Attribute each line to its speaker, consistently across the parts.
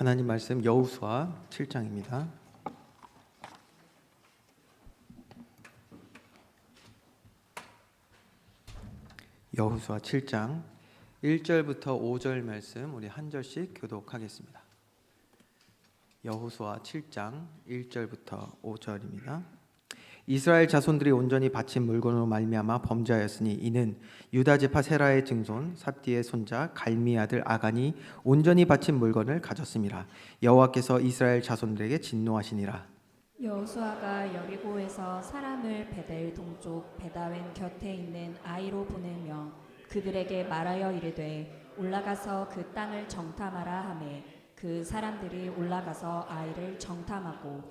Speaker 1: 하나님 말씀 여호수아 7장입니다. 여호수아 7장 1절부터 5절 말씀 우리 한 절씩 교독하겠습니다. 여호수아 7장 1절부터 5절입니다. 이스라엘 자손들이 온전히 바친 물건으로 말미암아 범죄하였으니 이는 유다 지파 세라의 증손 삽디의 손자 갈미 아들 아간이 온전히 바친 물건을 가졌음이라. 여호와께서 이스라엘 자손들에게 진노하시니라.
Speaker 2: 여호수아가 여리고에서 사람을 베델 동쪽 베다웬 곁에 있는 아이로 보내며 그들에게 말하여 이르되 올라가서 그 땅을 정탐하라 하매 그 사람들이 올라가서 아이를 정탐하고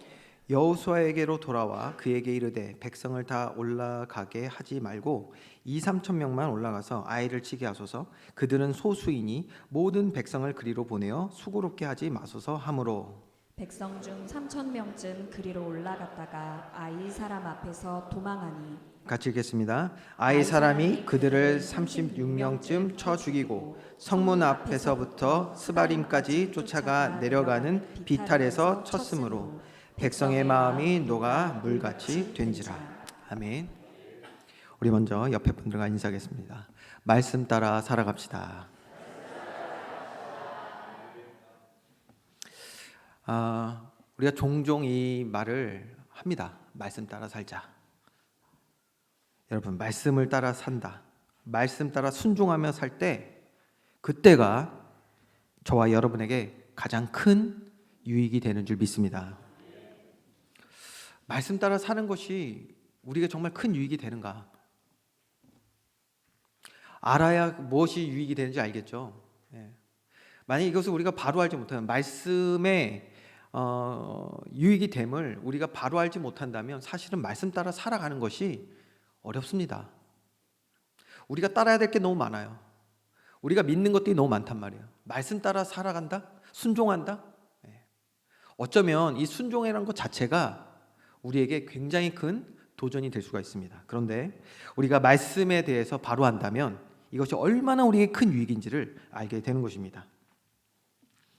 Speaker 1: 여호수아에게로 돌아와 그에게 이르되 백성을 다 올라가게 하지 말고 2-3천 명만 올라가서 아이를 치게 하소서. 그들은 소수이니 모든 백성을 그리로 보내어 수고롭게 하지 마소서 하므로
Speaker 2: 백성 중 3,000명쯤 그리로 올라갔다가 아이 사람 앞에서 도망하니
Speaker 1: 같이 읽겠습니다. 아이 사람이 그들을 36명쯤 쳐 죽이고 성문 앞에서부터 스바림까지 쫓아가 내려가는 비탈에서 쳤으므로 백성의 마음이 녹아 물같이 된지라. 아멘. 우리 먼저 옆에 분들과 인사하겠습니다. 말씀 따라 살아갑시다. 우리가 종종 이 말을 합니다. 말씀 따라 살자. 여러분, 말씀을 따라 산다, 말씀 따라 순종하며 살 때 그때가 저와 여러분에게 가장 큰 유익이 되는 줄 믿습니다. 말씀 따라 사는 것이 우리가 정말 큰 유익이 되는가? 알아야 무엇이 유익이 되는지 알겠죠. 만약 이것을 우리가 바로 알지 못하면, 말씀의 유익이 됨을 우리가 바로 알지 못한다면 사실은 말씀 따라 살아가는 것이 어렵습니다. 우리가 따라야 될 게 너무 많아요. 우리가 믿는 것들이 너무 많단 말이에요. 말씀 따라 살아간다? 순종한다? 어쩌면 이 순종이라는 것 자체가 우리에게 굉장히 큰 도전이 될 수가 있습니다. 그런데 우리가 말씀에 대해서 바로 안다면 이것이 얼마나 우리에게 큰 유익인지를 알게 되는 것입니다.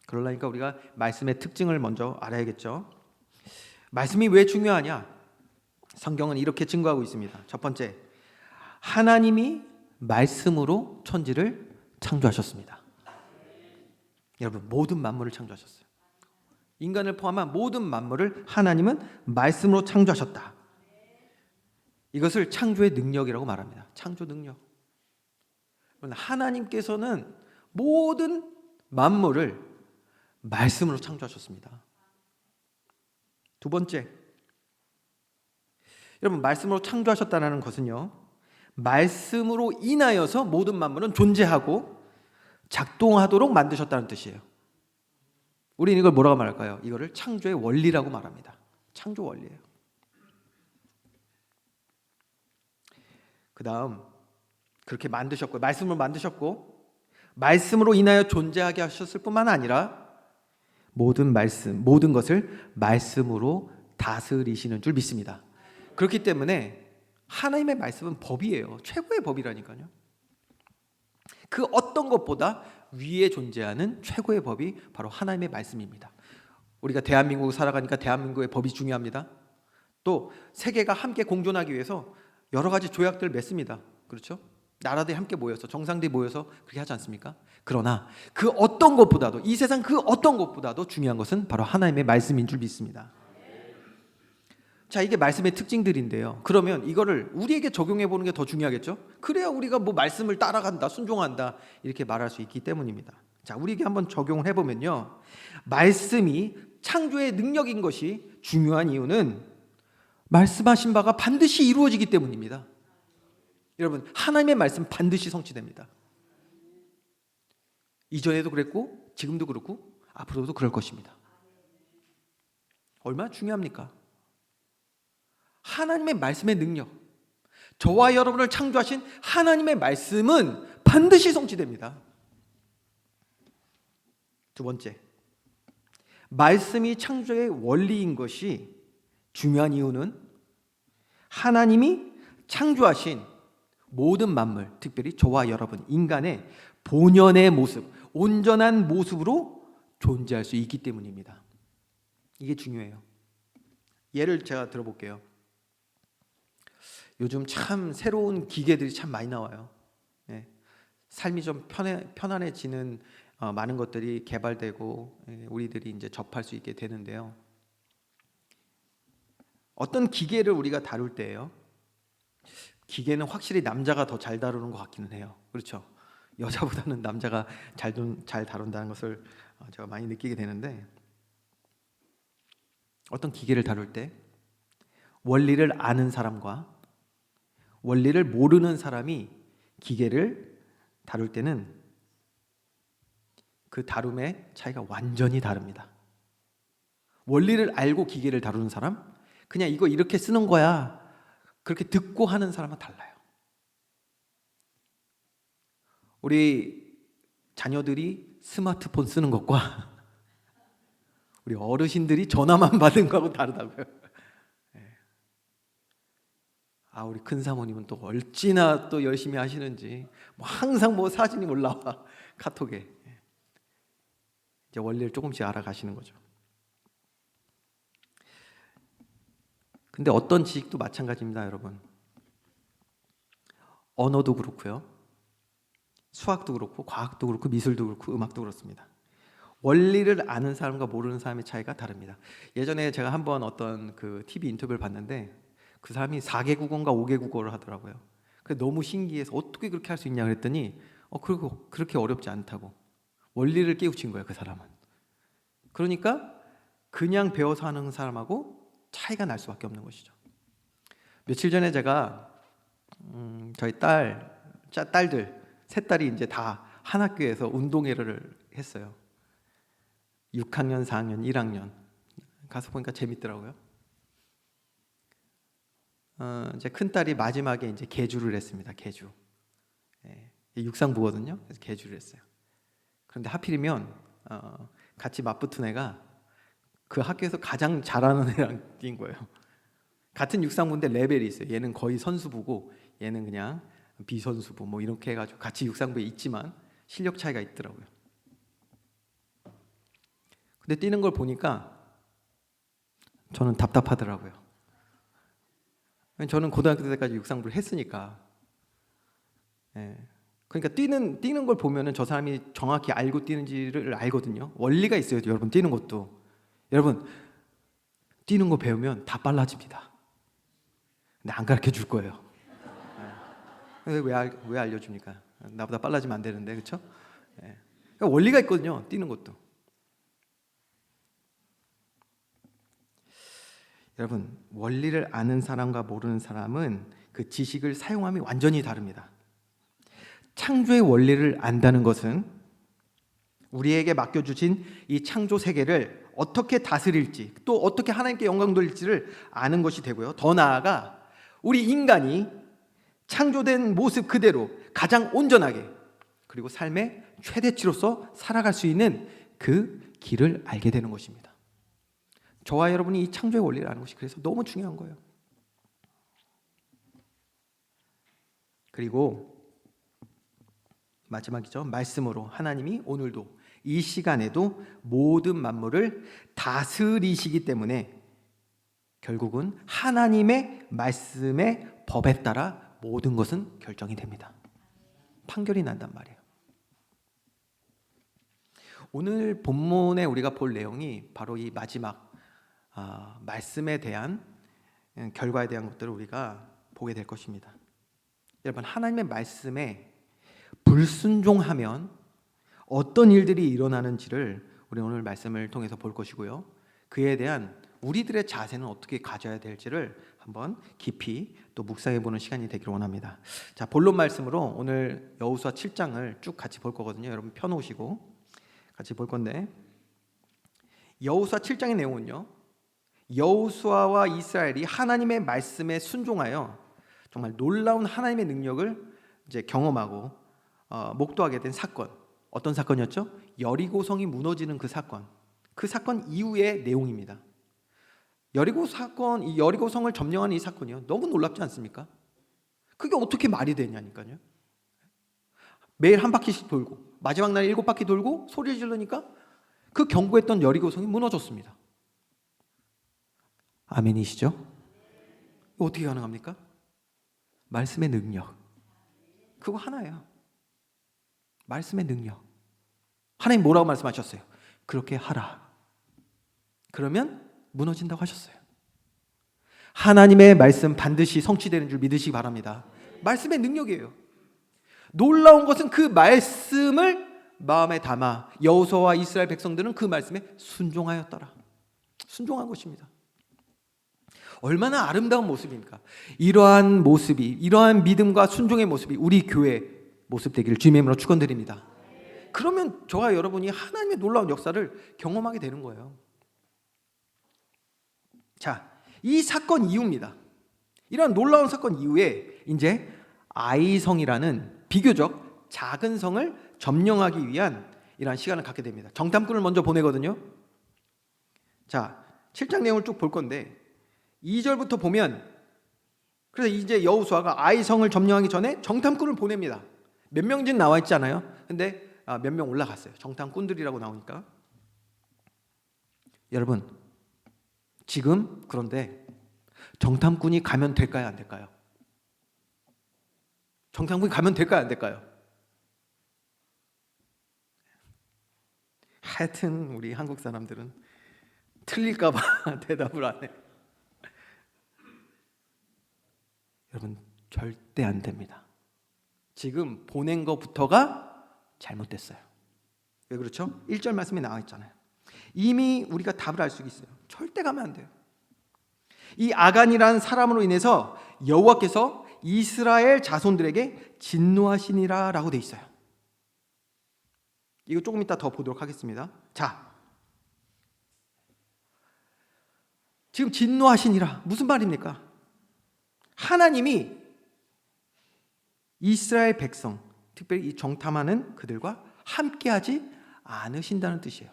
Speaker 1: 그러려니까 우리가 말씀의 특징을 먼저 알아야겠죠. 말씀이 왜 중요하냐? 성경은 이렇게 증거하고 있습니다. 첫 번째, 하나님이 말씀으로 천지를 창조하셨습니다. 여러분, 모든 만물을 창조하셨어요. 인간을 포함한 모든 만물을 하나님은 말씀으로 창조하셨다. 이것을 창조의 능력이라고 말합니다. 창조 능력. 하나님께서는 모든 만물을 말씀으로 창조하셨습니다. 두 번째, 여러분, 말씀으로 창조하셨다는 것은요, 말씀으로 인하여서 모든 만물은 존재하고 작동하도록 만드셨다는 뜻이에요. 우리는 이걸 뭐라고 말할까요? 이거를 창조의 원리라고 말합니다. 창조 원리예요. 그 다음, 그렇게 만드셨고, 말씀으로 만드셨고, 말씀으로 인하여 존재하게 하셨을 뿐만 아니라 모든 것을 말씀으로 다스리시는 줄 믿습니다. 그렇기 때문에 하나님의 말씀은 법이에요. 최고의 법이라니까요. 그 어떤 것보다 위에 존재하는 최고의 법이 바로 하나님의 말씀입니다. 우리가 대한민국 살아가니까 대한민국의 법이 중요합니다. 또 세계가 함께 공존하기 위해서 여러 가지 조약들을 맺습니다. 그렇죠? 나라들이 함께 모여서, 정상들이 모여서 그렇게 하지 않습니까? 그러나 그 어떤 것보다도, 이 세상 그 어떤 것보다도 중요한 것은 바로 하나님의 말씀인 줄 믿습니다. 자, 이게 말씀의 특징들인데요. 그러면 이거를 우리에게 적용해 보는 게 더 중요하겠죠? 그래야 우리가 뭐 말씀을 따라간다, 순종한다 이렇게 말할 수 있기 때문입니다. 자, 우리에게 한번 적용을 해보면요, 말씀이 창조의 능력인 것이 중요한 이유는 말씀하신 바가 반드시 이루어지기 때문입니다. 여러분, 하나님의 말씀 반드시 성취됩니다. 이전에도 그랬고 지금도 그렇고 앞으로도 그럴 것입니다. 얼마나 중요합니까? 하나님의 말씀의 능력, 저와 여러분을 창조하신 하나님의 말씀은 반드시 성취됩니다. 두 번째, 말씀이 창조의 원리인 것이 중요한 이유는 하나님이 창조하신 모든 만물, 특별히 저와 여러분, 인간의 본연의 모습, 온전한 모습으로 존재할 수 있기 때문입니다. 이게 중요해요. 예를 제가 들어볼게요. 요즘 참 새로운 기계들이 참 많이 나와요. 예. 삶이 좀 편안해지는 많은 것들이 개발되고 우리들이 이제 접할 수 있게 되는데요. 어떤 기계를 우리가 다룰 때예요. 기계는 확실히 남자가 더 잘 다루는 것 같기는 해요. 그렇죠? 여자보다는 남자가 잘 다룬다는 것을 제가 많이 느끼게 되는데, 어떤 기계를 다룰 때 원리를 아는 사람과 원리를 모르는 사람이 기계를 다룰 때는 그 다룸의 차이가 완전히 다릅니다. 원리를 알고 기계를 다루는 사람, 그냥 이거 이렇게 쓰는 거야 그렇게 듣고 하는 사람은 달라요. 우리 자녀들이 스마트폰 쓰는 것과 우리 어르신들이 전화만 받은 거하고 다르다고요. 우리 큰 사모님은 또 얼마나 또 열심히 하시는지 항상 사진이 올라와 카톡에. 이제 원리를 조금씩 알아가시는 거죠. 근데 어떤 지식도 마찬가지입니다, 여러분. 언어도 그렇고요, 수학도 그렇고, 과학도 그렇고, 미술도 그렇고, 음악도 그렇습니다. 원리를 아는 사람과 모르는 사람의 차이가 다릅니다. 예전에 제가 한번 어떤 그 TV 인터뷰를 봤는데 그 사람이 4개 국어인가 5개 국어를 하더라고요. 너무 신기해서 어떻게 그렇게 할 수 있냐 그랬더니 그리고 그렇게 어렵지 않다고 원리를 깨우친 거예요, 그 사람은. 그러니까 그냥 배워서 하는 사람하고 차이가 날 수밖에 없는 것이죠. 며칠 전에 제가 저희 딸들 세 딸이 이제 다 한 학교에서 운동회를 했어요. 6학년, 4학년, 1학년 가서 보니까 재밌더라고요. 제 큰 딸이 마지막에 이제 계주를 했습니다. 계주. 육상부거든요. 그래서 계주를 했어요. 그런데 하필이면 같이 맞붙은 애가 그 학교에서 가장 잘하는 애랑 뛴 거예요. 같은 육상부인데 레벨이 있어요. 얘는 거의 선수부고 얘는 그냥 비선수부 이렇게 해가지고 같이 육상부에 있지만 실력 차이가 있더라고요. 근데 뛰는 걸 보니까 저는 답답하더라고요. 저는 고등학교 때까지 육상부를 했으니까. 그러니까 뛰는 걸 보면은 저 사람이 정확히 알고 뛰는지를 알거든요. 원리가 있어요, 여러분. 뛰는 것도. 여러분, 뛰는 거 배우면 다 빨라집니다. 근데 안 가르쳐 줄 거예요. 왜 알려줍니까? 나보다 빨라지면 안 되는데, 그렇죠? 그러니까 원리가 있거든요, 뛰는 것도. 여러분, 원리를 아는 사람과 모르는 사람은 그 지식을 사용함이 완전히 다릅니다. 창조의 원리를 안다는 것은 우리에게 맡겨주신 이 창조 세계를 어떻게 다스릴지, 또 어떻게 하나님께 영광 돌릴지를 아는 것이 되고요. 더 나아가 우리 인간이 창조된 모습 그대로 가장 온전하게, 그리고 삶의 최대치로서 살아갈 수 있는 그 길을 알게 되는 것입니다. 저와 여러분이 이 창조의 원리를 아는 것이 그래서 너무 중요한 거예요. 그리고 마지막이죠. 말씀으로 하나님이 오늘도 이 시간에도 모든 만물을 다스리시기 때문에 결국은 하나님의 말씀의 법에 따라 모든 것은 결정이 됩니다. 판결이 난단 말이에요. 오늘 본문에 우리가 볼 내용이 바로 이 마지막 말씀에 대한 결과에 대한 것들을 우리가 보게 될 것입니다. 여러분, 하나님의 말씀에 불순종하면 어떤 일들이 일어나는지를 우리 오늘 말씀을 통해서 볼 것이고요. 그에 대한 우리들의 자세는 어떻게 가져야 될지를 한번 깊이 또 묵상해 보는 시간이 되기를 원합니다. 자, 본론 말씀으로 오늘 여호수아 7장을 쭉 같이 볼 거거든요. 여러분 펴놓으시고 같이 볼 건데, 여호수아 7장의 내용은요, 여호수아와 이스라엘이 하나님의 말씀에 순종하여 정말 놀라운 하나님의 능력을 이제 경험하고 목도하게 된 사건. 어떤 사건이었죠? 여리고성이 무너지는 그 사건. 그 사건 이후의 내용입니다. 이 여리고성을 점령하는 이 사건이요, 너무 놀랍지 않습니까? 그게 어떻게 말이 되냐니까요. 매일 한 바퀴씩 돌고 마지막 날 7바퀴 돌고 소리를 지르니까 그 견고했던 여리고성이 무너졌습니다. 아멘이시죠? 어떻게 가능합니까? 말씀의 능력. 그거 하나예요. 말씀의 능력. 하나님 뭐라고 말씀하셨어요? 그렇게 하라. 그러면 무너진다고 하셨어요. 하나님의 말씀 반드시 성취되는 줄 믿으시기 바랍니다. 말씀의 능력이에요. 놀라운 것은 그 말씀을 마음에 담아 여호수아와 이스라엘 백성들은 그 말씀에 순종하였더라. 순종한 것입니다. 얼마나 아름다운 모습입니까? 이러한 모습이, 이러한 믿음과 순종의 모습이 우리 교회 모습 되기를 주님의 이름으로 축원드립니다. 그러면 저와 여러분이 하나님의 놀라운 역사를 경험하게 되는 거예요. 자, 이 사건 이후입니다. 이런 놀라운 사건 이후에 이제 아이성이라는 비교적 작은 성을 점령하기 위한 이러한 시간을 갖게 됩니다. 정탐꾼을 먼저 보내거든요. 자, 7장 내용을 쭉 볼 건데 2절부터 보면, 그래서 이제 여호수아가 아이성을 점령하기 전에 정탐꾼을 보냅니다. 몇 명인지는 나와 있지 않아요. 근데 몇 명 올라갔어요. 정탐꾼들이라고 나오니까. 여러분, 지금 그런데 정탐꾼이 가면 될까요, 안 될까요? 정탐꾼이 가면 될까요, 안 될까요? 하여튼 우리 한국 사람들은 틀릴까 봐 대답을 안 해. 여러분, 절대 안 됩니다. 지금 보낸 것부터가 잘못됐어요. 왜 그렇죠? 1절 말씀에 나와 있잖아요. 이미 우리가 답을 알 수 있어요. 절대 가면 안 돼요. 이 아간이라는 사람으로 인해서 여호와께서 이스라엘 자손들에게 진노하시니라 라고 돼 있어요. 이거 조금 이따 더 보도록 하겠습니다. 자, 지금 진노하시니라 무슨 말입니까? 하나님이 이스라엘 백성, 특별히 이 정탐하는 그들과 함께하지 않으신다는 뜻이에요.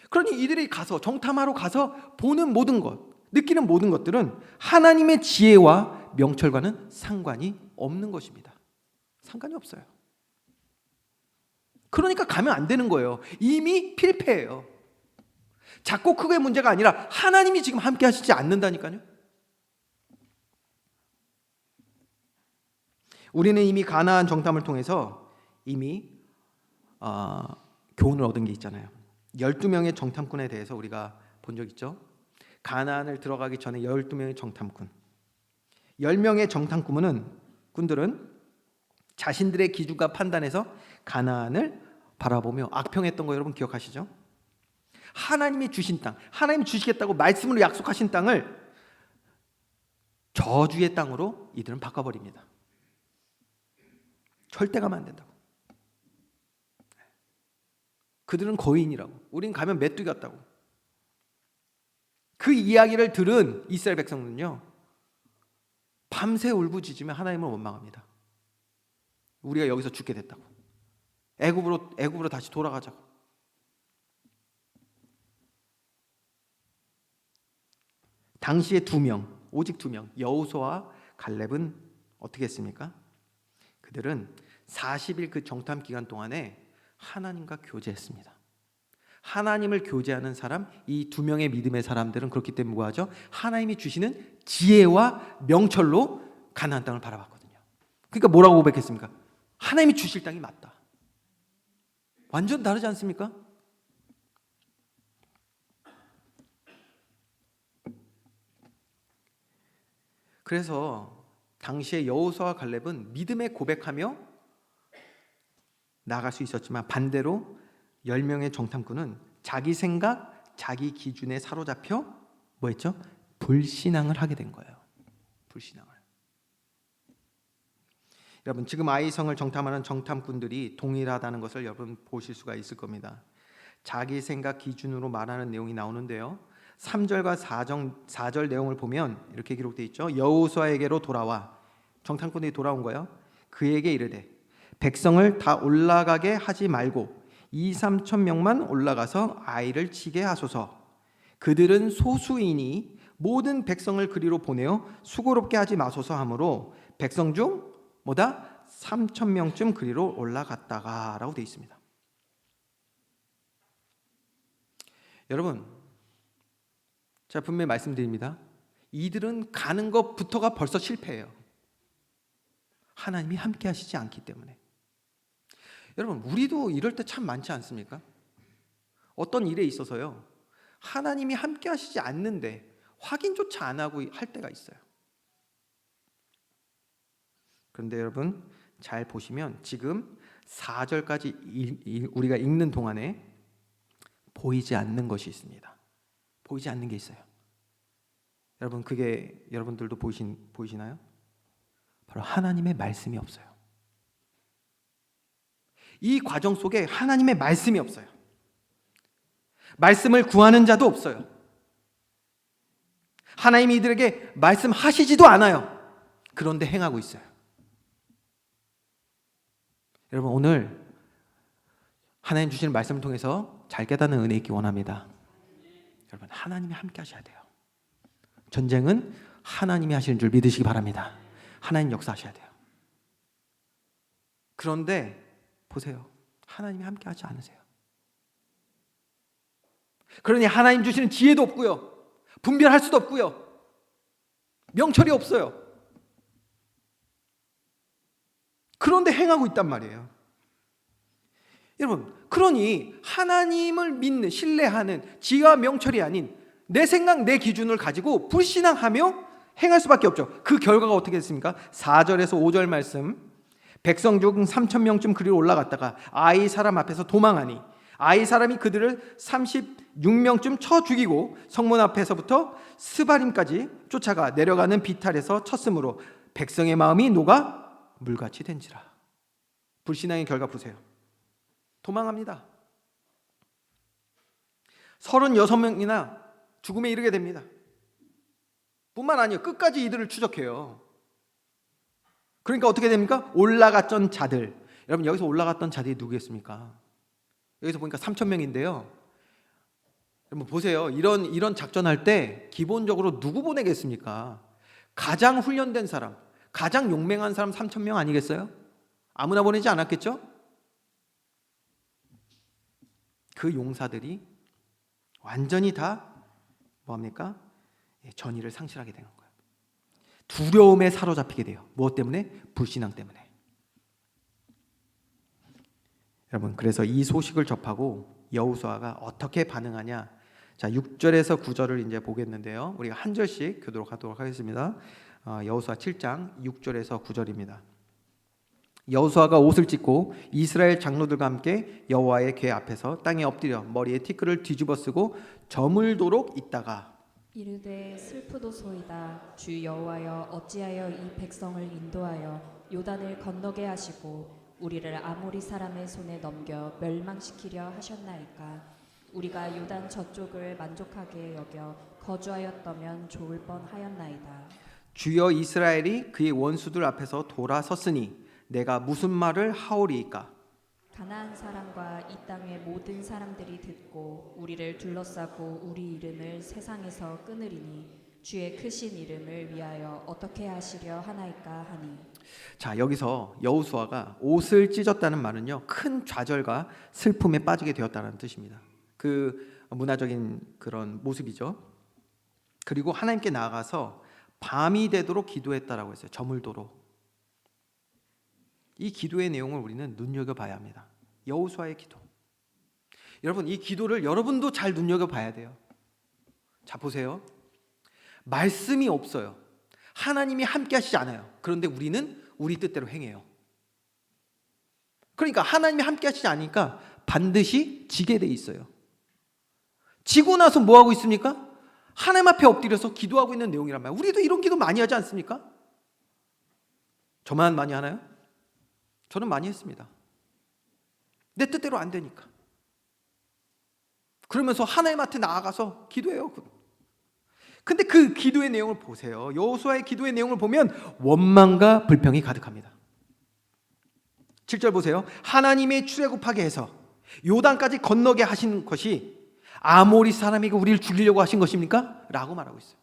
Speaker 1: 그러니 이들이 가서 정탐하러 가서 보는 모든 것, 느끼는 모든 것들은 하나님의 지혜와 명철과는 상관이 없는 것입니다. 상관이 없어요. 그러니까 가면 안 되는 거예요. 이미 필패예요. 작고 크고의 문제가 아니라 하나님이 지금 함께 하시지 않는다니까요. 우리는 이미 가나안 정탐을 통해서 이미 교훈을 얻은 게 있잖아요. 12명의 정탐꾼에 대해서 우리가 본 적 있죠. 가나안을 들어가기 전에 12명의 정탐꾼, 10명의 정탐꾼들은 자신들의 기준과 판단에서 가나안을 바라보며 악평했던 거 여러분 기억하시죠? 하나님이 주신 땅, 하나님이 주시겠다고 말씀으로 약속하신 땅을 저주의 땅으로 이들은 바꿔버립니다. 절대 가면 안 된다고. 그들은 거인이라고, 우린 가면 메뚜기 같다고. 그 이야기를 들은 이스라엘 백성은요, 밤새 울부짖으며 하나님을 원망합니다. 우리가 여기서 죽게 됐다고. 애굽으로 다시 돌아가자고. 당시에 오직 두 명, 여호수아와 갈렙은 어떻게 했습니까? 그들은 40일 그 정탐 기간 동안에 하나님과 교제했습니다. 하나님을 교제하는 사람, 이 두 명의 믿음의 사람들은 그렇기 때문에 뭐하죠? 하나님이 주시는 지혜와 명철로 가나안 땅을 바라봤거든요. 그러니까 뭐라고 고백했습니까? 하나님이 주실 땅이 맞다. 완전 다르지 않습니까? 그래서 당시에 여호수아와 갈렙은 믿음에 고백하며 나아갈 수 있었지만 반대로 10명의 정탐꾼은 자기 생각, 자기 기준에 사로잡혀 뭐했죠? 불신앙을 하게 된 거예요. 불신앙을. 여러분, 지금 아이성을 정탐하는 정탐꾼들이 동일하다는 것을 여러분 보실 수가 있을 겁니다. 자기 생각 기준으로 말하는 내용이 나오는데요. 3절과 4절 내용을 보면 이렇게 기록되어 있죠. 여호수아에게로 돌아와, 정탐꾼들이 돌아온 거예요. 그에게 이르되 백성을 다 올라가게 하지 말고 2-3천 명만 올라가서 아이를 치게 하소서. 그들은 소수이니 모든 백성을 그리로 보내어 수고롭게 하지 마소서 하므로 백성 중 3,000명쯤 그리로 올라갔다가 라고 되어 있습니다. 여러분, 제가 분명히 말씀드립니다. 이들은 가는 것부터가 벌써 실패예요. 하나님이 함께 하시지 않기 때문에. 여러분, 우리도 이럴 때 참 많지 않습니까? 어떤 일에 있어서요, 하나님이 함께 하시지 않는데 확인조차 안 하고 할 때가 있어요. 그런데 여러분, 잘 보시면 지금 4절까지 우리가 읽는 동안에 보이지 않는 것이 있습니다. 보이지 않는 게 있어요. 여러분, 그게 여러분들도 보이시나요? 바로 하나님의 말씀이 없어요. 이 과정 속에 하나님의 말씀이 없어요. 말씀을 구하는 자도 없어요. 하나님이 이들에게 말씀하시지도 않아요. 그런데 행하고 있어요. 여러분, 오늘 하나님 주시는 말씀을 통해서 잘 깨닫는 은혜 있기 원합니다. 여러분, 하나님이 함께 하셔야 돼요. 전쟁은 하나님이 하시는 줄 믿으시기 바랍니다. 하나님 역사하셔야 돼요. 그런데 보세요. 하나님이 함께 하지 않으세요. 그러니 하나님 주시는 지혜도 없고요. 분별할 수도 없고요. 명철이 없어요. 그런데 행하고 있단 말이에요. 여러분, 그러니 하나님을 믿는, 신뢰하는 지혜와 명철이 아닌 내 생각, 내 기준을 가지고 불신앙하며 행할 수밖에 없죠. 그 결과가 어떻게 됐습니까? 4절에서 5절 말씀. 백성 중 3,000명쯤 그리로 올라갔다가 아이 사람 앞에서 도망하니 아이 사람이 그들을 36명쯤 쳐 죽이고 성문 앞에서부터 스바림까지 쫓아가 내려가는 비탈에서 쳤으므로 백성의 마음이 녹아 물같이 된지라. 불신앙의 결과 보세요. 도망합니다. 36명이나 죽음에 이르게 됩니다. 뿐만 아니에요. 끝까지 이들을 추적해요. 그러니까 어떻게 됩니까? 올라갔던 자들. 여러분, 여기서 올라갔던 자들이 누구겠습니까? 여기서 보니까 3,000명인데요. 여러분 보세요. 이런 작전할 때 기본적으로 누구 보내겠습니까? 가장 훈련된 사람, 가장 용맹한 사람 3,000명 아니겠어요? 아무나 보내지 않았겠죠? 그 용사들이 완전히 다 뭐합니까? 전의를 상실하게 되는 거예요. 두려움에 사로잡히게 돼요. 무엇 때문에? 불신앙 때문에. 여러분, 그래서 이 소식을 접하고 여호수아가 어떻게 반응하냐? 자, 6절에서 9절을 이제 보겠는데요. 우리가 한 절씩 교독하도록 하겠습니다. 여호수아 7장 6절에서 9절입니다. 여호수아가 옷을 찢고 이스라엘 장로들과 함께 여호와의 궤 앞에서 땅에 엎드려 머리에 티끌을 뒤집어 쓰고 저물도록 있다가
Speaker 2: 이르되 슬프도소이다. 주 여호와여, 어찌하여 이 백성을 인도하여 요단을 건너게 하시고 우리를 아모리 사람의 손에 넘겨 멸망시키려 하셨나이까. 우리가 요단 저쪽을 만족하게 여겨 거주하였다면 좋을 뻔하였나이다.
Speaker 1: 주여, 이스라엘이 그의 원수들 앞에서 돌아섰으니 내가 무슨 말을 하오리이까?
Speaker 2: 가나안 사람과 이 땅의 모든 사람들이 듣고 우리를 둘러싸고 우리 이름을 세상에서 끊으리니 주의 크신 이름을 위하여 어떻게 하시려 하나이까 하니.
Speaker 1: 자, 여기서 여호수아가 옷을 찢었다는 말은요, 큰 좌절과 슬픔에 빠지게 되었다는 뜻입니다. 그 문화적인 그런 모습이죠. 그리고 하나님께 나아가서 밤이 되도록 기도했다라고 했어요. 저물도록. 이 기도의 내용을 우리는 눈여겨봐야 합니다. 여호수아의 기도. 여러분, 이 기도를 여러분도 잘 눈여겨봐야 돼요. 자, 보세요. 말씀이 없어요. 하나님이 함께 하시지 않아요. 그런데 우리는 우리 뜻대로 행해요. 그러니까 하나님이 함께 하시지 않으니까 반드시 지게 돼 있어요. 지고 나서 뭐 하고 있습니까? 하나님 앞에 엎드려서 기도하고 있는 내용이란 말이에요. 우리도 이런 기도 많이 하지 않습니까? 저만 많이 하나요? 저는 많이 했습니다. 내 뜻대로 안 되니까. 그러면서 하나님한테 나아가서 기도해요. 근데 그 기도의 내용을 보세요. 여호수아의 기도의 내용을 보면 원망과 불평이 가득합니다. 7절 보세요. 하나님의 출애굽하게 해서 요단까지 건너게 하신 것이 아모리 사람이 우리를 죽이려고 하신 것입니까? 라고 말하고 있어요.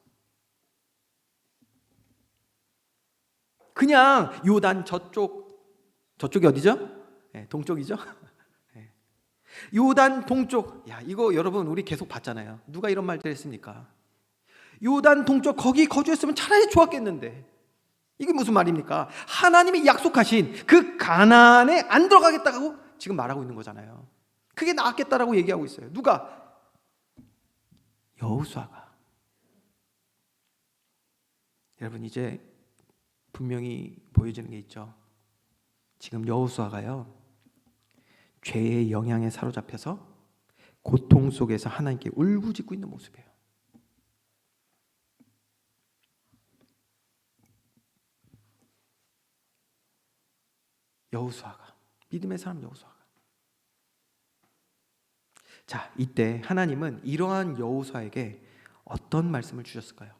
Speaker 1: 그냥 요단 저쪽 저쪽이 어디죠? 네, 동쪽이죠. 네. 요단 동쪽. 야, 이거 여러분 우리 계속 봤잖아요. 누가 이런 말들 했습니까? 요단 동쪽 거기 거주했으면 차라리 좋았겠는데. 이게 무슨 말입니까? 하나님이 약속하신 그 가나안에 안 들어가겠다고 지금 말하고 있는 거잖아요. 그게 나았겠다라고 얘기하고 있어요. 누가? 여호수아가. 여러분 이제 분명히 보여지는 게 있죠. 지금 여호수아가요, 죄의 영향에 사로잡혀서 고통 속에서 하나님께 울부짖고 있는 모습이에요. 여호수아가, 믿음의 사람 여호수아가. 자, 이때 하나님은 이러한 여호수아에게 어떤 말씀을 주셨을까요?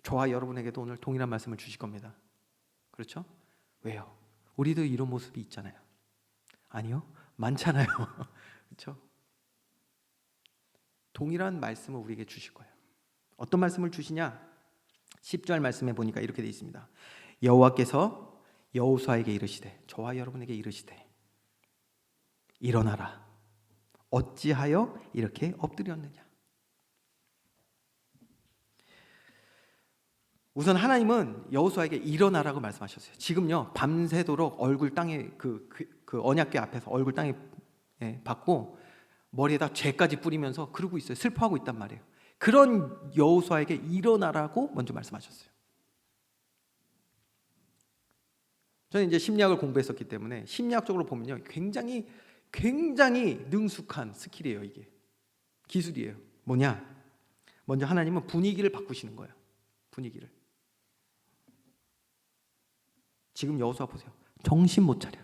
Speaker 1: 저와 여러분에게도 오늘 동일한 말씀을 주실 겁니다. 그렇죠? 왜요? 우리도 이런 모습이 있잖아요. 아니요? 많잖아요. 그렇죠? 동일한 말씀을 우리에게 주실 거예요. 어떤 말씀을 주시냐? 10절 말씀에 보니까 이렇게 되어 있습니다. 여호와께서 여호수아에게 이르시되, 저와 여러분에게 이르시되, 일어나라. 어찌하여 이렇게 엎드렸느냐? 우선 하나님은 여호수아에게 일어나라고 말씀하셨어요. 지금요, 밤새도록 얼굴 땅에 그 언약궤 앞에서 얼굴 땅에 받고 머리에다 죄까지 뿌리면서 그러고 있어요. 슬퍼하고 있단 말이에요. 그런 여호수아에게 일어나라고 먼저 말씀하셨어요. 저는 이제 심리학을 공부했었기 때문에 심리학적으로 보면요, 굉장히 능숙한 스킬이에요. 이게 기술이에요. 뭐냐? 먼저 하나님은 분위기를 바꾸시는 거예요. 분위기를. 지금 여호수아 보세요. 정신 못 차려요.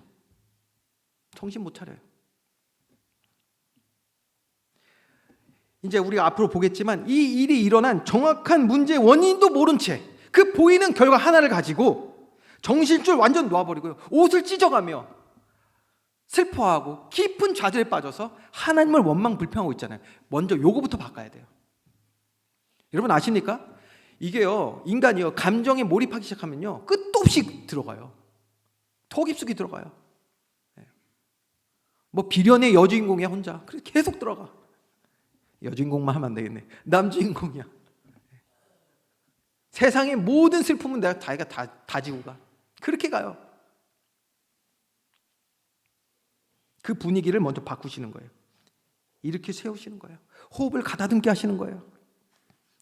Speaker 1: 이제 우리가 앞으로 보겠지만 이 일이 일어난 정확한 문제의 원인도 모른 채 그 보이는 결과 하나를 가지고 정신줄 완전 놓아버리고요, 옷을 찢어가며 슬퍼하고 깊은 좌절에 빠져서 하나님을 원망 불평하고 있잖아요. 먼저 요거부터 바꿔야 돼요. 여러분 아십니까? 이게요, 인간이요, 감정에 몰입하기 시작하면요, 끝도 없이 들어가요. 더 깊숙이 들어가요. 뭐 비련의 여주인공이야 혼자. 그래서 계속 들어가. 여주인공만 하면 안 되겠네. 남주인공이야. 세상의 모든 슬픔은 내가 자기가 다 지고 가. 그렇게 가요. 그 분위기를 먼저 바꾸시는 거예요. 이렇게 세우시는 거예요. 호흡을 가다듬게 하시는 거예요.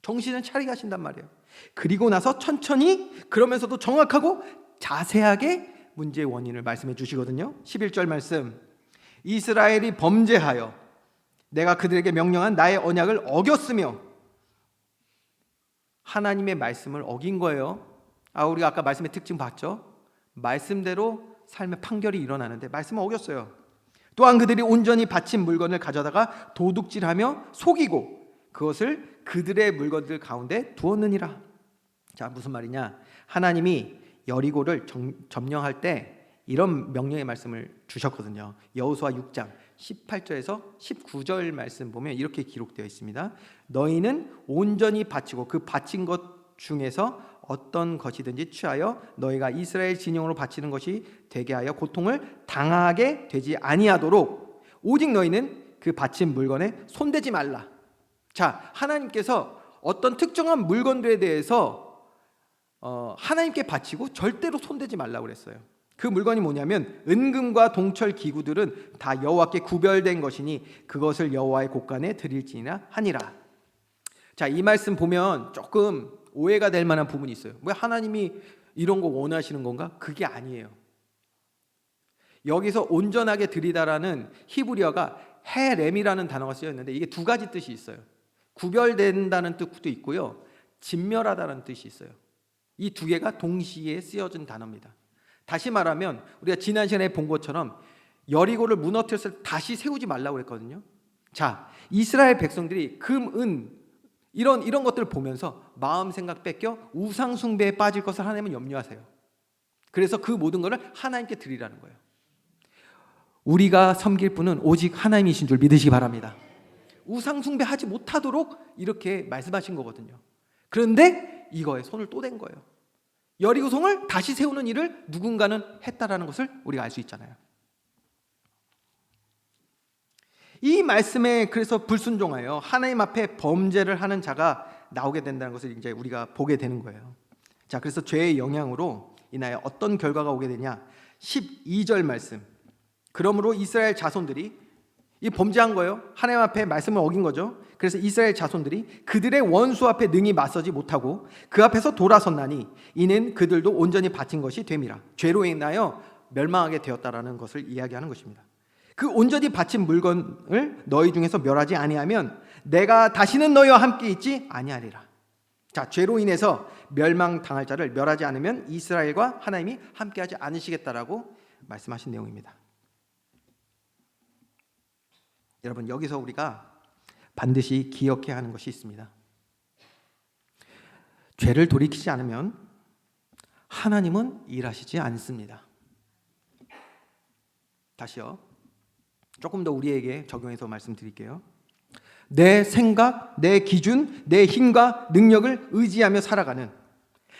Speaker 1: 정신을 차리게 하신단 말이에요. 그리고 나서 천천히, 그러면서도 정확하고 자세하게 문제의 원인을 말씀해 주시거든요. 11절 말씀. 이스라엘이 범죄하여 내가 그들에게 명령한 나의 언약을 어겼으며, 하나님의 말씀을 어긴 거예요. 우리가 아까 말씀의 특징 봤죠? 말씀대로 삶의 판결이 일어나는데 말씀을 어겼어요. 또한 그들이 온전히 바친 물건을 가져다가 도둑질하며 속이고 그것을 그들의 물건들 가운데 두었느니라. 자, 무슨 말이냐? 하나님이 여리고를 점령할 때 이런 명령의 말씀을 주셨거든요. 여호수아 6장 18절에서 19절 말씀 보면 이렇게 기록되어 있습니다. 너희는 온전히 바치고 그 바친 것 중에서 어떤 것이든지 취하여 너희가 이스라엘 진영으로 바치는 것이 되게 하여 고통을 당하게 되지 아니하도록 오직 너희는 그 바친 물건에 손대지 말라. 자, 하나님께서 어떤 특정한 물건들에 대해서 하나님께 바치고 절대로 손대지 말라고 그랬어요. 그 물건이 뭐냐면 은금과 동철 기구들은 다 여호와께 구별된 것이니 그것을 여호와의 곳간에 드릴지니라 하니라. 자, 이 말씀 보면 조금 오해가 될 만한 부분이 있어요. 왜 하나님이 이런 거 원하시는 건가? 그게 아니에요. 여기서 온전하게 드리다라는 히브리어가 헤렘이라는 단어가 쓰여 있는데 이게 두 가지 뜻이 있어요. 구별된다는 뜻도 있고요, 진멸하다는 뜻이 있어요. 이 두 개가 동시에 쓰여진 단어입니다. 다시 말하면 우리가 지난 시간에 본 것처럼 여리고를 무너뜨렸을 때 다시 세우지 말라고 했거든요. 자, 이스라엘 백성들이 금, 은 이런 것들을 보면서 마음 생각 뺏겨 우상 숭배에 빠질 것을 하나님은 염려하세요. 그래서 그 모든 것을 하나님께 드리라는 거예요. 우리가 섬길 분은 오직 하나님이신 줄 믿으시기 바랍니다. 우상 숭배하지 못하도록 이렇게 말씀하신 거거든요. 그런데 이거에 손을 또 댄 거예요. 여리고성을 다시 세우는 일을 누군가는 했다라는 것을 우리가 알 수 있잖아요. 이 말씀에 그래서 불순종하여 하나님 앞에 범죄를 하는 자가 나오게 된다는 것을 이제 우리가 보게 되는 거예요. 자, 그래서 죄의 영향으로 인하여 어떤 결과가 오게 되냐? 12절 말씀. 그러므로 이스라엘 자손들이 이 범죄한 거예요. 하나님 앞에 말씀을 어긴 거죠. 그래서 이스라엘 자손들이 그들의 원수 앞에 능히 맞서지 못하고 그 앞에서 돌아섰나니 이는 그들도 온전히 바친 것이 됨이라. 죄로 인하여 멸망하게 되었다라는 것을 이야기하는 것입니다. 그 온전히 바친 물건을 너희 중에서 멸하지 아니하면 내가 다시는 너희와 함께 있지 아니하리라. 자, 죄로 인해서 멸망당할 자를 멸하지 않으면 이스라엘과 하나님이 함께하지 않으시겠다라고 말씀하신 내용입니다. 여러분, 여기서 우리가 반드시 기억해야 하는 것이 있습니다. 죄를 돌이키지 않으면 하나님은 일하시지 않습니다. 다시요. 조금 더 우리에게 적용해서 말씀드릴게요. 내 생각, 내 기준, 내 힘과 능력을 의지하며 살아가는,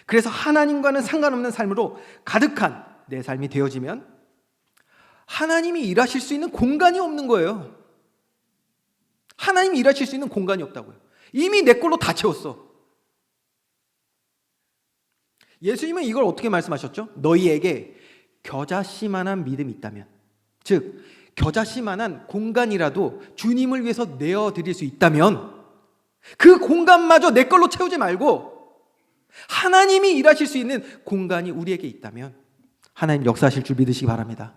Speaker 1: 그래서 하나님과는 상관없는 삶으로 가득한 내 삶이 되어지면 하나님이 일하실 수 있는 공간이 없는 거예요. 하나님이 일하실 수 있는 공간이 없다고요. 이미 내 걸로 다 채웠어. 예수님은 이걸 어떻게 말씀하셨죠? 너희에게 겨자씨만한 믿음이 있다면, 즉 겨자씨만한 공간이라도 주님을 위해서 내어드릴 수 있다면 그 공간마저 내 걸로 채우지 말고 하나님이 일하실 수 있는 공간이 우리에게 있다면 하나님 역사하실 줄 믿으시기 바랍니다.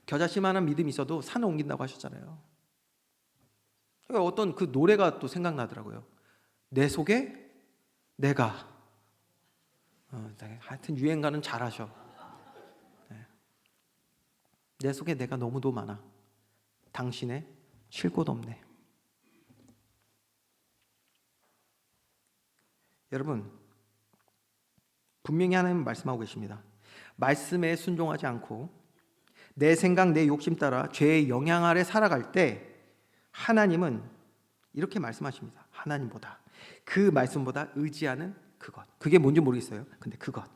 Speaker 1: 겨자씨만한 믿음이 있어도 산을 옮긴다고 하셨잖아요. 어떤 그 노래가 또 생각나더라고요. 내 속에 내가, 하여튼 유행가는 잘하셔. 내 속에 내가 너무도 많아. 당신의 쉴 곳 없네. 여러분, 분명히 하나님은 말씀하고 계십니다. 말씀에 순종하지 않고 내 생각, 내 욕심 따라 죄의 영향 아래 살아갈 때 하나님은 이렇게 말씀하십니다. 하나님보다, 그 말씀보다 의지하는 그것. 그게 뭔지 모르겠어요. 근데 그것.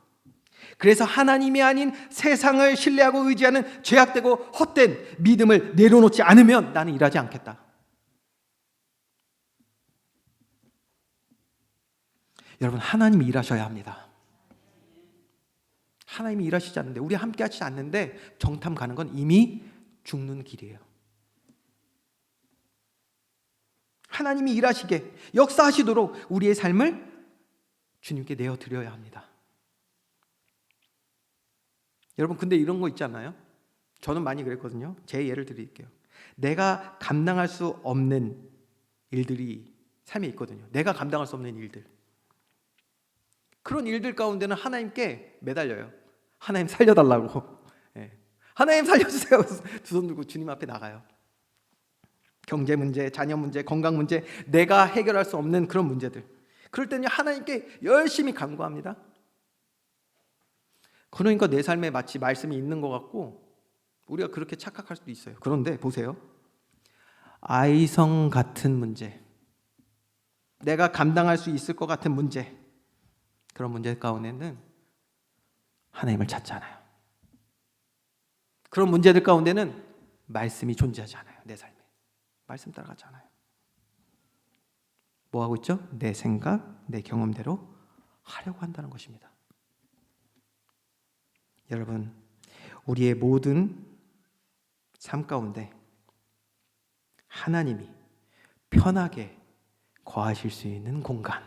Speaker 1: 그래서 하나님이 아닌 세상을 신뢰하고 의지하는 죄악되고 헛된 믿음을 내려놓지 않으면 나는 일하지 않겠다. 여러분, 하나님이 일하셔야 합니다. 하나님이 일하시지 않는데, 우리 함께 하시지 않는데 정탐 가는 건 이미 죽는 길이에요. 하나님이 일하시게, 역사하시도록 우리의 삶을 주님께 내어드려야 합니다. 여러분, 근데 이런 거 있지 않나요? 저는 많이 그랬거든요. 제 예를 드릴게요. 내가 감당할 수 없는 일들이 삶에 있거든요. 내가 감당할 수 없는 일들. 그런 일들 가운데는 하나님께 매달려요. 하나님 살려달라고. 하나님 살려주세요. 두 손 들고 주님 앞에 나가요. 경제 문제, 자녀 문제, 건강 문제, 내가 해결할 수 없는 그런 문제들. 그럴 때는 하나님께 열심히 간구합니다. 그러니까 내 삶에 마치 말씀이 있는 것 같고 우리가 그렇게 착각할 수도 있어요. 그런데 보세요. 아이성 같은 문제, 내가 감당할 수 있을 것 같은 문제, 그런 문제 가운데는 하나님을 찾잖아요. 그런 문제들 가운데는 말씀이 존재하지 않아요. 내 삶에 말씀 따라가지 않아요. 뭐 하고 있죠? 내 생각, 내 경험대로 하려고 한다는 것입니다. 여러분, 우리의 모든 삶 가운데 하나님이 편하게 거하실 수 있는 공간,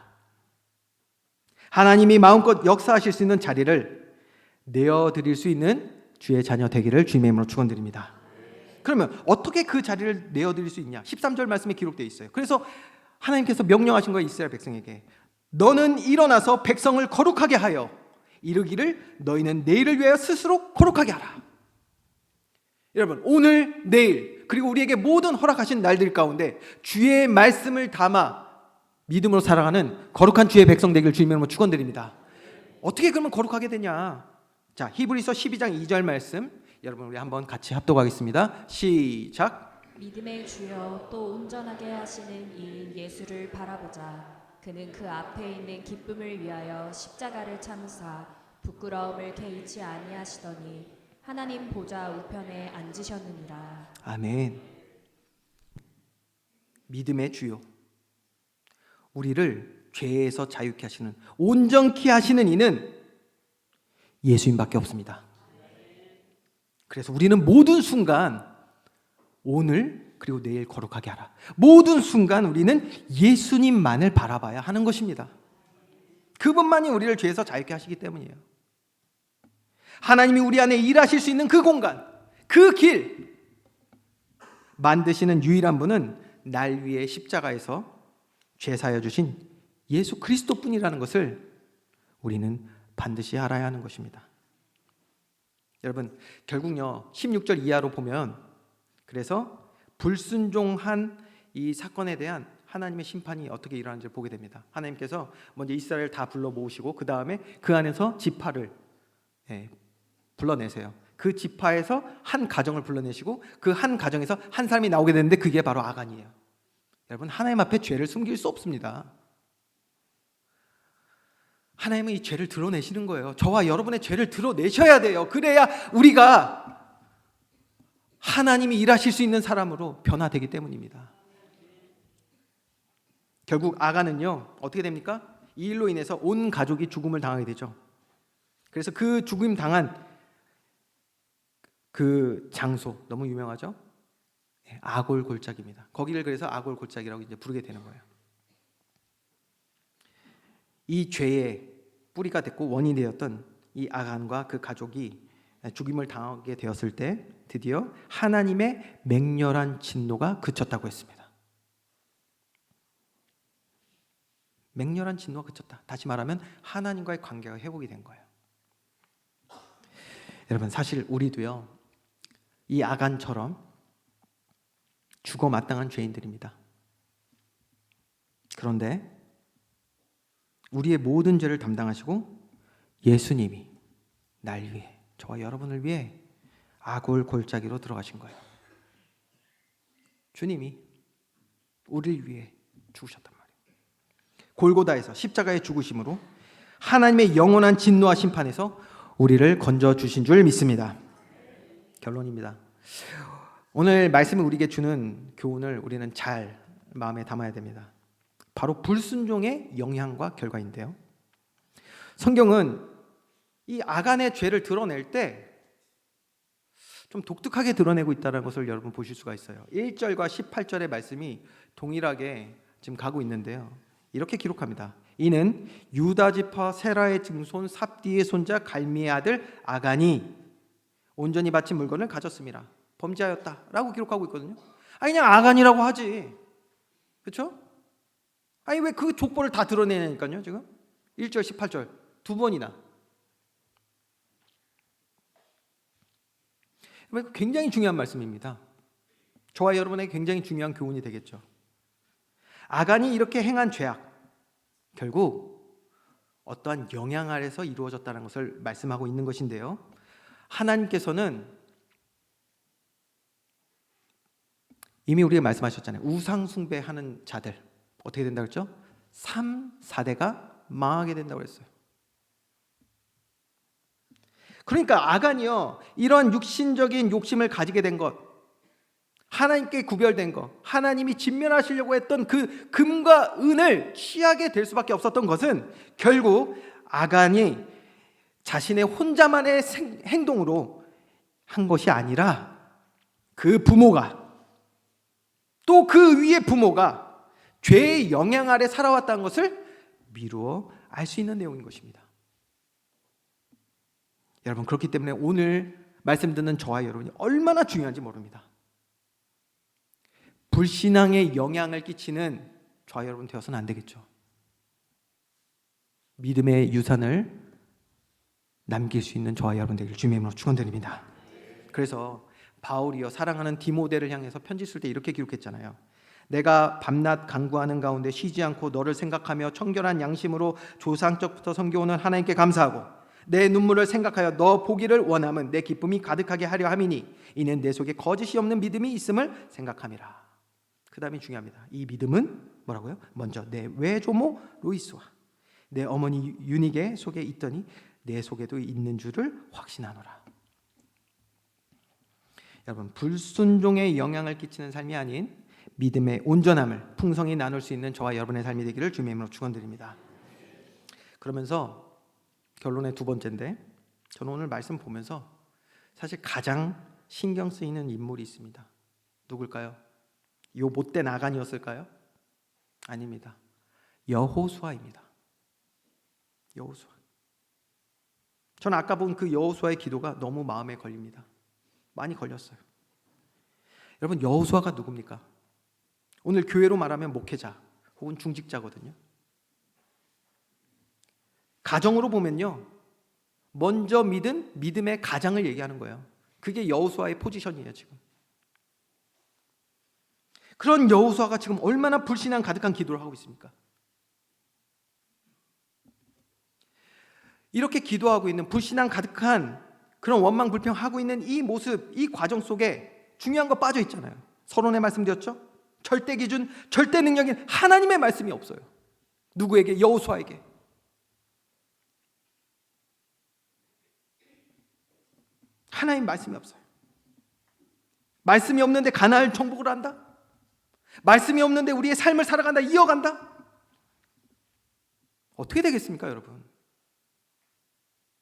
Speaker 1: 하나님이 마음껏 역사하실 수 있는 자리를 내어드릴 수 있는 주의 자녀 되기를 주님의 이름으로 축원드립니다. 그러면 어떻게 그 자리를 내어드릴 수 있냐? 13절 말씀에 기록되어 있어요. 그래서 하나님께서 명령하신 거예요. 이스라엘 백성에게. 너는 일어나서 백성을 거룩하게 하여 이르기를 너희는 내일을 위하여 스스로 거룩하게 하라. 여러분, 오늘, 내일, 그리고 우리에게 모든 허락하신 날들 가운데 주의 말씀을 담아 믿음으로 살아가는 거룩한 주의 백성 되기를 주님의 이름으로 축원드립니다. 어떻게 그러면 거룩하게 되냐? 자, 히브리서 12장 2절 말씀, 여러분 우리 한번 같이 합독하겠습니다. 시작.
Speaker 2: 믿음의 주여 또 온전하게 하시는 이인 예수를 바라보자. 그는 그 앞에 있는 기쁨을 위하여 십자가를 참으사 부끄러움을 개의치 아니하시더니 하나님 보좌 우편에 앉으셨느니라.
Speaker 1: 아멘. 믿음의 주요, 우리를 죄에서 자유케 하시는, 온전케 하시는 이는 예수님밖에 없습니다. 그래서 우리는 모든 순간, 오늘 그리고 내일 거룩하게 하라, 모든 순간 우리는 예수님만을 바라봐야 하는 것입니다. 그분만이 우리를 죄에서 자유케 하시기 때문이에요. 하나님이 우리 안에 일하실 수 있는 그 공간, 그 길 만드시는 유일한 분은 날 위해 십자가에서 죄 사여 주신 예수 그리스도뿐이라는 것을 우리는 반드시 알아야 하는 것입니다. 여러분, 결국요 16절 이하로 보면, 그래서 불순종한 이 사건에 대한 하나님의 심판이 어떻게 일어나는지를 보게 됩니다. 하나님께서 먼저 이스라엘 다 불러 모으시고 그 다음에 그 안에서 지파를 불러내세요. 그 지파에서 한 가정을 불러내시고 그 한 가정에서 한 사람이 나오게 되는데 그게 바로 아간이에요. 여러분, 하나님 앞에 죄를 숨길 수 없습니다. 하나님은 이 죄를 드러내시는 거예요. 저와 여러분의 죄를 드러내셔야 돼요. 그래야 우리가 하나님이 일하실 수 있는 사람으로 변화되기 때문입니다. 결국 아간은요 어떻게 됩니까? 이 일로 인해서 온 가족이 죽음을 당하게 되죠. 그래서 그 죽임 당한 그 장소 너무 유명하죠? 아골 골짜기입니다. 거기를 그래서 아골 골짜기라고 이제 부르게 되는 거예요. 이 죄의 뿌리가 됐고 원인이 되었던 이 아간과 그 가족이 죽임을 당하게 되었을 때 드디어 하나님의 맹렬한 진노가 그쳤다고 했습니다. 맹렬한 진노가 그쳤다. 다시 말하면 하나님과의 관계가 회복이 된 거예요. 여러분, 사실 우리도요 이 아간처럼 죽어 마땅한 죄인들입니다. 그런데 우리의 모든 죄를 담당하시고 예수님이 날 위해, 저와 여러분을 위해 아골 골짜기로 들어가신 거예요. 주님이 우리를 위해 죽으셨단 말이에요. 골고다에서 십자가의 죽으심으로 하나님의 영원한 진노와 심판에서 우리를 건져주신 줄 믿습니다. 결론입니다. 오늘 말씀을 우리에게 주는 교훈을 우리는 잘 마음에 담아야 됩니다. 바로 불순종의 영향과 결과인데요. 성경은 이 아간의 죄를 드러낼 때 좀 독특하게 드러내고 있다는 것을 여러분 보실 수가 있어요. 1절과 18절의 말씀이 동일하게 지금 가고 있는데요. 이렇게 기록합니다. 이는 유다 지파 세라의 증손 삽디의 손자 갈미의 아들 아간이 온전히 바친 물건을 가졌음이라 범죄하였다라고 기록하고 있거든요. 아니 그냥 아간이라고 하지, 그렇죠? 아니 왜 그 족보를 다 드러내냐니까요. 지금 1절 18절 두 번이나. 굉장히 중요한 말씀입니다. 저와 여러분에게 굉장히 중요한 교훈이 되겠죠. 아간이 이렇게 행한 죄악, 결국 어떠한 영향 아래서 이루어졌다는 것을 말씀하고 있는 것인데요. 하나님께서는 이미 우리가 말씀하셨잖아요. 우상 숭배하는 자들 어떻게 된다고 했죠? 3, 4대가 망하게 된다고 했어요. 그러니까 아간이요, 이런 육신적인 욕심을 가지게 된 것, 하나님께 구별된 것, 하나님이 진멸하시려고 했던 그 금과 은을 취하게 될 수밖에 없었던 것은 결국 아간이 자신의 혼자만의 행동으로 한 것이 아니라 그 부모가, 또 그 위의 부모가 죄의 영향 아래 살아왔다는 것을 미루어 알 수 있는 내용인 것입니다. 여러분, 그렇기 때문에 오늘 말씀 듣는 저와 여러분이 얼마나 중요한지 모릅니다. 불신앙에 영향을 끼치는 저와 여러분 되어서는 안 되겠죠. 믿음의 유산을 남길 수 있는 저와 여러분 되길 주님의 이름으로 축원드립니다. 그래서 바울이요, 사랑하는 디모데를 향해서 편지 쓸 때 이렇게 기록했잖아요. 내가 밤낮 간구하는 가운데 쉬지 않고 너를 생각하며 청결한 양심으로 조상적부터 섬겨오는 하나님께 감사하고 내 눈물을 생각하여 너 보기를 원함은 내 기쁨이 가득하게 하려 함이니 이는 내 속에 거짓이 없는 믿음이 있음을 생각함이라. 그 다음이 중요합니다. 이 믿음은 뭐라고요? 먼저 내 외조모 로이스와 내 어머니 유니게 속에 있더니 내 속에도 있는 줄을 확신하노라. 여러분, 불순종에 영향을 끼치는 삶이 아닌 믿음의 온전함을 풍성히 나눌 수 있는 저와 여러분의 삶이 되기를 주님의 이름으로 축원드립니다. 그러면서 결론의 두 번째인데, 저는 오늘 말씀 보면서 사실 가장 신경 쓰이는 인물이 있습니다. 누굴까요? 요 못된 아간이었을까요? 아닙니다. 여호수아입니다. 여호수아. 저는 아까 본 그 여호수아의 기도가 너무 마음에 걸립니다. 많이 걸렸어요. 여러분, 여호수아가 누굽니까? 오늘 교회로 말하면 목회자 혹은 중직자거든요. 가정으로 보면요, 먼저 믿은 믿음의 가장을 얘기하는 거예요. 그게 여호수아의 포지션이에요. 지금 그런 여호수아가 지금 얼마나 불신앙 가득한 기도를 하고 있습니까? 이렇게 기도하고 있는, 불신앙 가득한 그런 원망 불평하고 있는 이 모습, 이 과정 속에 중요한 거 빠져 있잖아요. 서론에 말씀드렸죠? 절대 기준, 절대 능력인 하나님의 말씀이 없어요. 누구에게? 여호수아에게. 하나님 말씀이 없어요. 말씀이 없는데 가나안 정복을 한다? 말씀이 없는데 우리의 삶을 살아간다, 이어간다? 어떻게 되겠습니까, 여러분?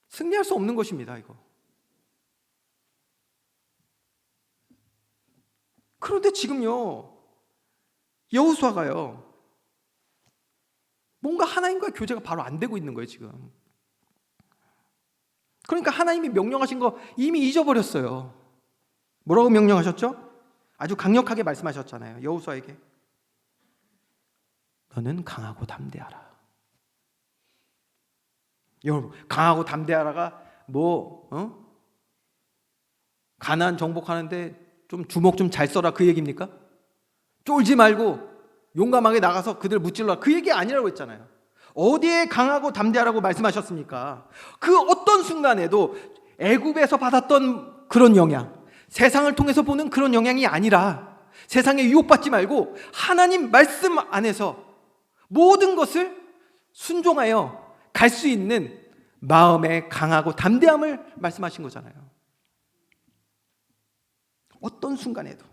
Speaker 1: 승리할 수 없는 것입니다, 이거. 그런데 지금요, 여호수아가요, 뭔가 하나님과의 교제가 바로 안 되고 있는 거예요, 지금. 그러니까 하나님이 명령하신 거 이미 잊어버렸어요. 뭐라고 명령하셨죠? 아주 강력하게 말씀하셨잖아요. 여호수아에게 너는 강하고 담대하라. 여러분, 강하고 담대하라가 가나안 정복하는데 좀 주먹 좀 잘 써라 그 얘기입니까? 쫄지 말고 용감하게 나가서 그들 무찔러라 그 얘기 아니라고 했잖아요. 어디에 강하고 담대하라고 말씀하셨습니까? 그 어떤 순간에도 애굽에서 받았던 그런 영향, 세상을 통해서 보는 그런 영향이 아니라, 세상에 유혹받지 말고 하나님 말씀 안에서 모든 것을 순종하여 갈 수 있는 마음의 강하고 담대함을 말씀하신 거잖아요. 어떤 순간에도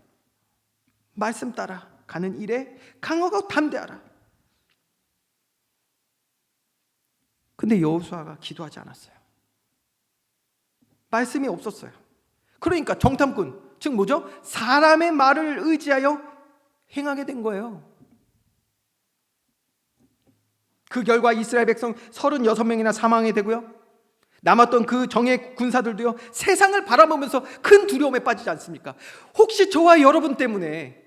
Speaker 1: 말씀 따라 가는 일에 강하고 담대하라. 근데 여호수아가 기도하지 않았어요. 말씀이 없었어요. 그러니까 정탐꾼, 즉 뭐죠? 사람의 말을 의지하여 행하게 된 거예요. 그 결과 이스라엘 백성 36명이나 사망하게 되고요, 남았던 그 정예 군사들도요, 세상을 바라보면서 큰 두려움에 빠지지 않습니까? 혹시 저와 여러분 때문에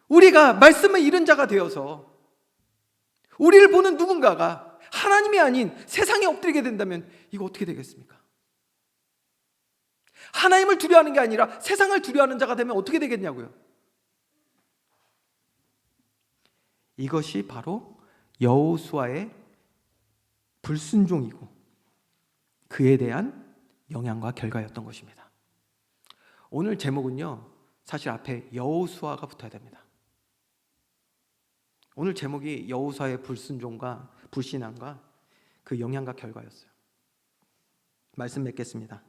Speaker 1: 우리가 말씀을 잃은 자가 되어서 우리를 보는 누군가가 하나님이 아닌 세상에 엎드리게 된다면 이거 어떻게 되겠습니까? 하나님을 두려워하는 게 아니라 세상을 두려워하는 자가 되면 어떻게 되겠냐고요. 이것이 바로 여호수아의 불순종이고 그에 대한 영향과 결과였던 것입니다. 오늘 제목은요, 사실 앞에 여호수아가 붙어야 됩니다. 오늘 제목이 여호수아의 불순종과 불신앙과 그 영향과 결과였어요. 말씀 맺겠습니다.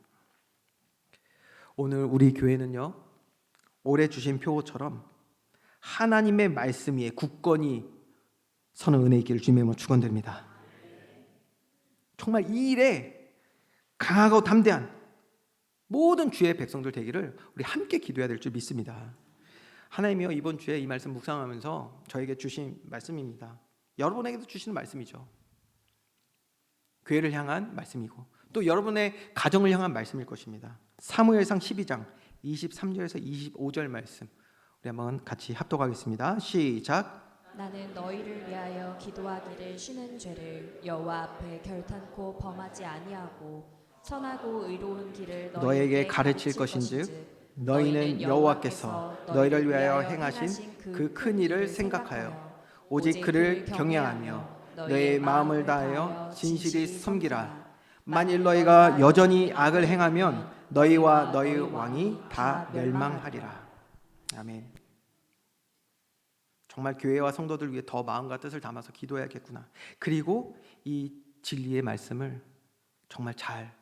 Speaker 1: 오늘 우리 교회는요, 올해 주신 표처럼 하나님의 말씀 위에 굳건히 서는 은혜 있기를 주님의 이름으로 축원드립니다. 정말 이 일에 강하고 담대한 모든 주의 백성들 되기를 우리 함께 기도해야 될 줄 믿습니다. 하나님이요, 이번 주에 이 말씀 묵상하면서 저에게 주신 말씀입니다. 여러분에게도 주시는 말씀이죠. 교회를 향한 말씀이고 또 여러분의 가정을 향한 말씀일 것입니다. 사무엘상 12장 23절에서 25절 말씀, 우리 한번 같이 합독하겠습니다. 시작.
Speaker 2: 나는 너희를 위하여 기도하기를 쉬는 죄를 여호와 앞에 결탄코 범하지 아니하고 선하고 의로운 길을
Speaker 1: 너에게 가르칠 것인즉 너희는 여호와께서 너희를 위하여 행하신 그 큰 일을 생각하여 오직 그를 경외하며 너의 마음을 다하여 진실히 섬기라. 만일 너희가 여전히 악을 행하면 너희와 너희 왕이 다 멸망하리라. 아멘. 정말 교회와 성도들 위해 더 마음과 뜻을 담아서 기도해야겠구나. 그리고 이 진리의 말씀을 정말 잘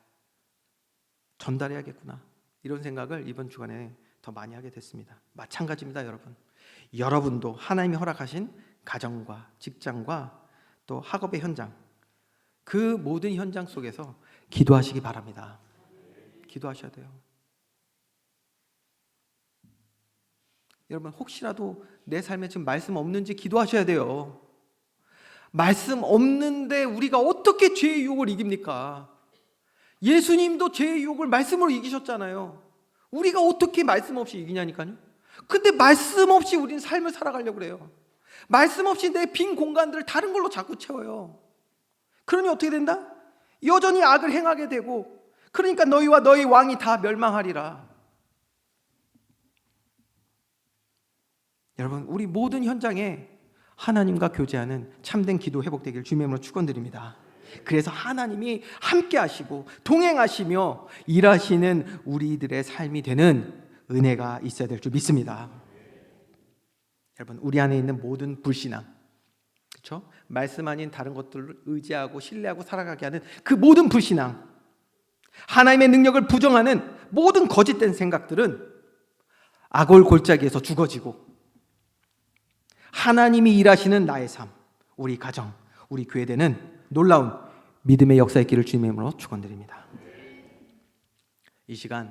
Speaker 1: 전달해야겠구나. 이런 생각을 이번 주간에 더 많이 하게 됐습니다. 마찬가지입니다, 여러분. 여러분도 하나님이 허락하신 가정과 직장과 또 학업의 현장, 그 모든 현장 속에서 기도하시기 바랍니다. 기도하셔야 돼요. 여러분, 혹시라도 내 삶에 지금 말씀 없는지 기도하셔야 돼요. 말씀 없는데 우리가 어떻게 죄의 유혹을 이깁니까? 예수님도 죄의 유혹을 말씀으로 이기셨잖아요. 우리가 어떻게 말씀 없이 이기냐니까요. 근데 말씀 없이 우리는 삶을 살아가려고 그래요. 말씀 없이 내 빈 공간들을 다른 걸로 자꾸 채워요. 그러니 어떻게 된다? 여전히 악을 행하게 되고, 그러니까 너희와 너희 왕이 다 멸망하리라. 여러분, 우리 모든 현장에 하나님과 교제하는 참된 기도 회복되길 주님의 이름으로 축원드립니다. 그래서 하나님이 함께 하시고 동행하시며 일하시는 우리들의 삶이 되는 은혜가 있어야 될 줄 믿습니다. 여러분, 우리 안에 있는 모든 불신앙, 그렇죠? 말씀 아닌 다른 것들을 의지하고 신뢰하고 살아가게 하는 그 모든 불신앙, 하나님의 능력을 부정하는 모든 거짓된 생각들은 악올 골짜기에서 죽어지고, 하나님이 일하시는 나의 삶, 우리 가정, 우리 교회 되는 놀라운 믿음의 역사의 길을 주님의 이름으로 축원드립니다. 이 시간